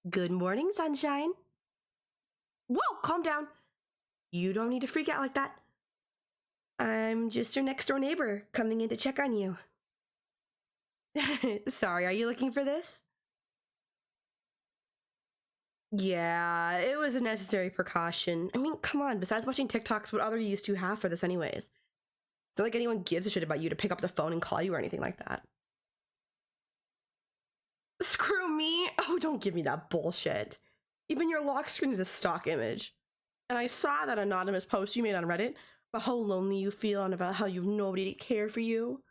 Good morning, sunshine. Whoa, calm down. You don't need to freak out like that. I'm just your next door neighbor coming in to check on you. Sorry, are you looking for this? Yeah, it was a necessary precaution. I mean, come on, besides watching TikToks, what other use do you have for this anyways? It's not like anyone gives a shit about you to pick up the phone and call you or anything like that. Screw me? Oh, don't give me that bullshit. Even your lock screen is a stock image. And I saw that anonymous post you made on Reddit about how lonely you feel and about how you have nobody to care for you.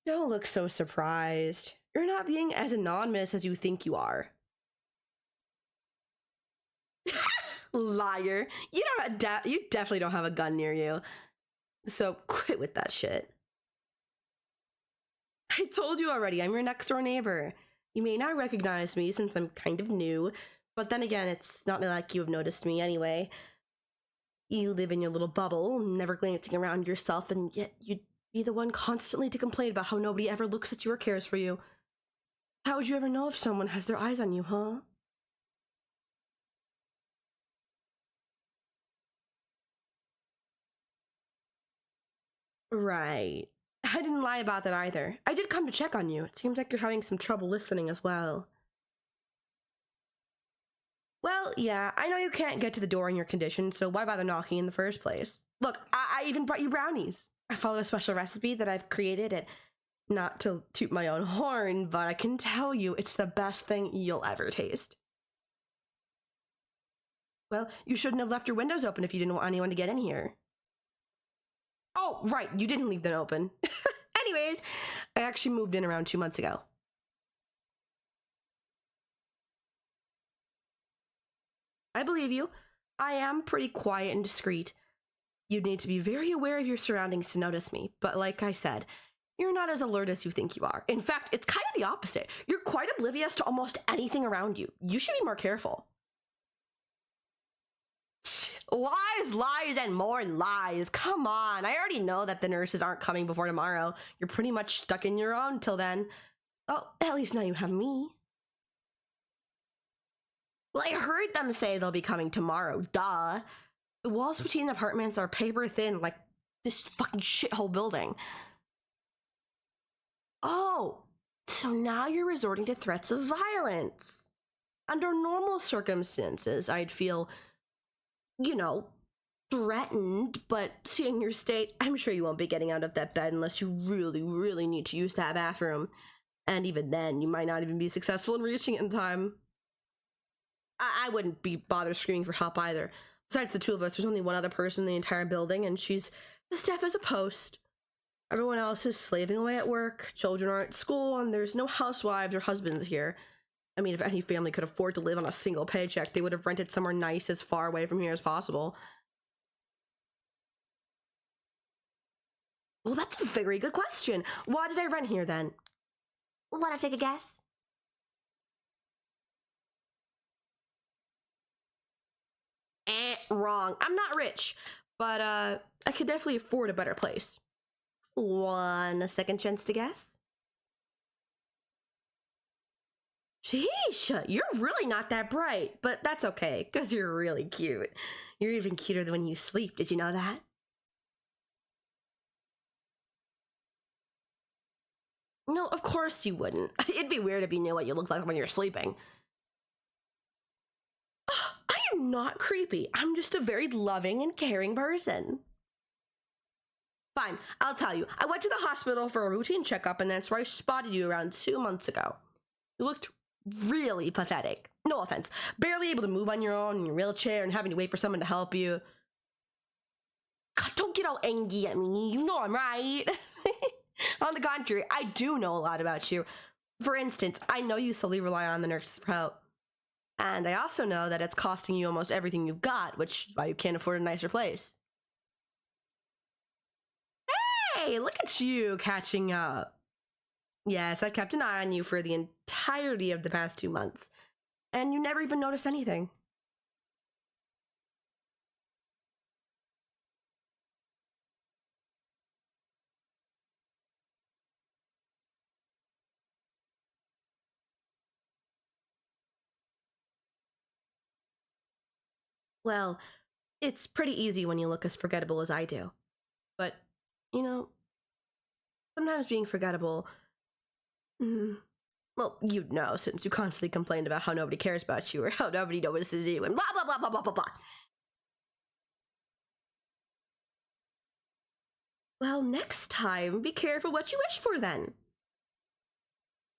Don't look so surprised. You're not being as anonymous as you think you are. Liar. You definitely don't have a gun near you. So quit with that shit. I told you already, I'm your next door neighbor. You may not recognize me since I'm kind of new, but then again, it's not like you have noticed me anyway. You live in your little bubble, never glancing around yourself, and yet you'd be the one constantly to complain about how nobody ever looks at you or cares for you. How would you ever know if someone has their eyes on you, huh? Right. I didn't lie about that either. I did come to check on you. It seems like you're having some trouble listening as well. Well, yeah, I know you can't get to the door in your condition, so why bother knocking in the first place? Look, I even brought you brownies. I follow a special recipe that I've created, and not to toot my own horn, but I can tell you it's the best thing you'll ever taste. Well, you shouldn't have left your windows open if you didn't want anyone to get in here. Oh, right, you didn't leave them open. Anyways, I actually moved in around 2 months ago. I believe you. I am pretty quiet and discreet. You'd need to be very aware of your surroundings to notice me, but like I said, you're not as alert as you think you are. In fact, it's kind of the opposite. You're quite oblivious to almost anything around you. You should be more careful. Lies, lies, and more lies. Come on. I already know that the nurses aren't coming before tomorrow. You're pretty much stuck in your own till then. Oh, at least now you have me. Well, I heard them say they'll be coming tomorrow. Duh. The walls between the apartments are paper thin, like this fucking shithole building. Oh, so now you're resorting to threats of violence. Under normal circumstances, I'd feel, you know, threatened, but seeing your state, I'm sure you won't be getting out of that bed unless you really, really need to use that bathroom. And even then, you might not even be successful in reaching it in time. I wouldn't be bothered screaming for help either. Besides the two of us, there's only one other person in the entire building, and she's as deaf as a post. Everyone else is slaving away at work, children are at school, and there's no housewives or husbands here. I mean, if any family could afford to live on a single paycheck, they would have rented somewhere nice as far away from here as possible. Well, that's a very good question. Why did I rent here then? Want to take a guess? Wrong. I'm not rich, but I could definitely afford a better place. Want a second chance to guess? Sheesh, you're really not that bright, but that's okay, because you're really cute. You're even cuter than when you sleep, did you know that? No, of course you wouldn't. It'd be weird if you knew what you look like when you're sleeping. I am not creepy. I'm just a very loving and caring person. Fine, I'll tell you. I went to the hospital for a routine checkup, and that's where I spotted you around 2 months ago. You looked really pathetic. No offense. Barely able to move on your own in your wheelchair and having to wait for someone to help you. God, don't get all angry at me. You know I'm right. On the contrary, I do know a lot about you. For instance, I know you solely rely on the nurses for help. And I also know that it's costing you almost everything you've got, which is why you can't afford a nicer place. Hey, look at you catching up. Yes, I've kept an eye on you for the entirety of the past 2 months, and you never even noticed anything. Well, it's pretty easy when you look as forgettable as I do. But, you know, sometimes being forgettable, well, you'd know since you constantly complained about how nobody cares about you or how nobody notices you and blah, blah, blah, blah, blah, blah, blah. Well, next time, be careful what you wish for then.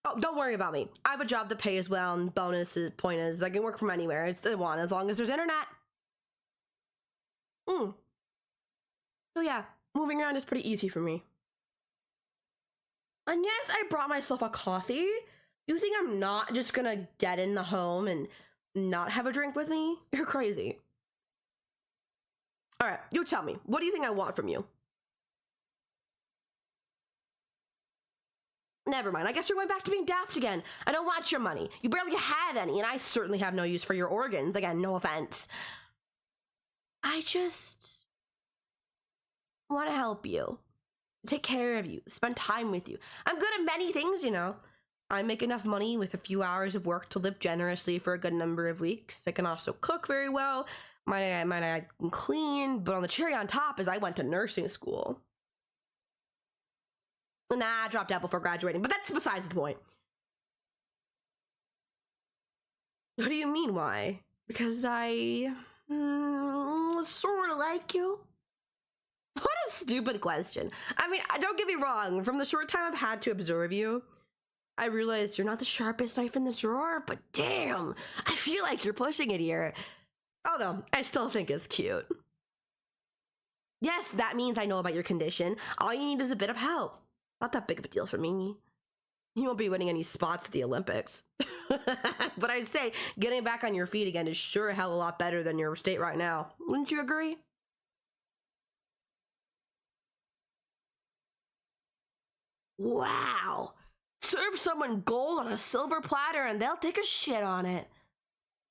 Oh, don't worry about me. I have a job to pay as well, and bonuses, point is, I can work from anywhere. It's the one, as long as there's internet. So yeah, moving around is pretty easy for me. And yes, I brought myself a coffee. You think I'm not just gonna get in the home and not have a drink with me? You're crazy. All right, you tell me. What do you think I want from you? Never mind. I guess you're going back to being daft again. I don't want your money. You barely have any, and I certainly have no use for your organs. Again, no offense. I just want to help you, take care of you, spend time with you. I'm good at many things, you know. I make enough money with a few hours of work to live generously for a good number of weeks. I can also cook very well. Might I can clean, but on the cherry on top is I went to nursing school. Nah, I dropped out before graduating, but that's besides the point. What do you mean, why? Because I sort of like you. What a stupid question. I mean, don't get me wrong. From the short time I've had to observe you, I realize you're not the sharpest knife in the drawer, but damn, I feel like you're pushing it here. Although, I still think it's cute. Yes, that means I know about your condition. All you need is a bit of help. Not that big of a deal for me. You won't be winning any spots at the Olympics. But I'd say getting back on your feet again is sure hell a lot better than your state right now. Wouldn't you agree? Wow. Serve someone gold on a silver platter and they'll take a shit on it.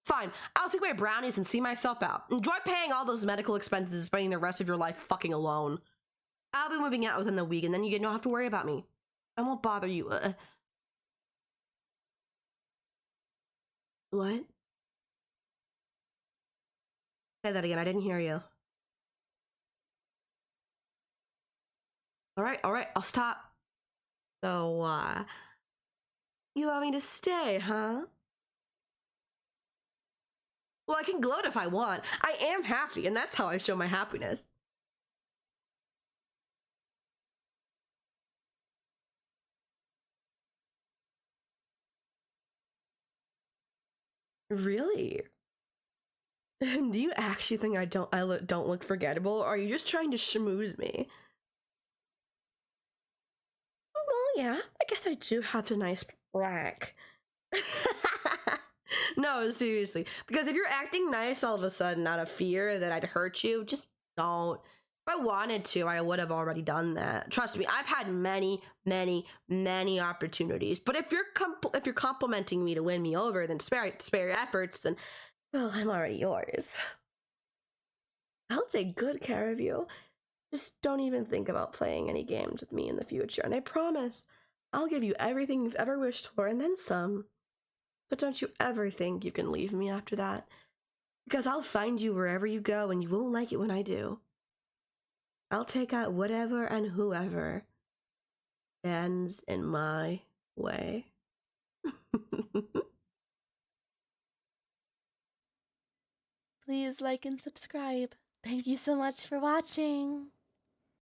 Fine, I'll take my brownies and see myself out. Enjoy paying all those medical expenses and spending the rest of your life fucking alone. I'll be moving out within the week and then you don't have to worry about me. I won't bother you. What? Say that again, I didn't hear you. All right, I'll stop. So, you want me to stay, huh? Well, I can gloat if I want. I am happy, and that's how I show my happiness. Really? Do you actually think I don't look forgettable, or are you just trying to schmooze me? Well, yeah, I guess I do have a nice rack. No, seriously. Because if you're acting nice all of a sudden out of fear that I'd hurt you, just don't. If I wanted to, I would have already done that. Trust me, I've had many, many, many opportunities. But if you're complimenting me to win me over, then spare your efforts. Then, well, I'm already yours. I'll take good care of you. Just don't even think about playing any games with me in the future, and I promise I'll give you everything you've ever wished for and then some. But don't you ever think you can leave me after that, because I'll find you wherever you go and you won't like it when I do. I'll take out whatever and whoever stands in my way. Please like and subscribe. Thank you so much for watching.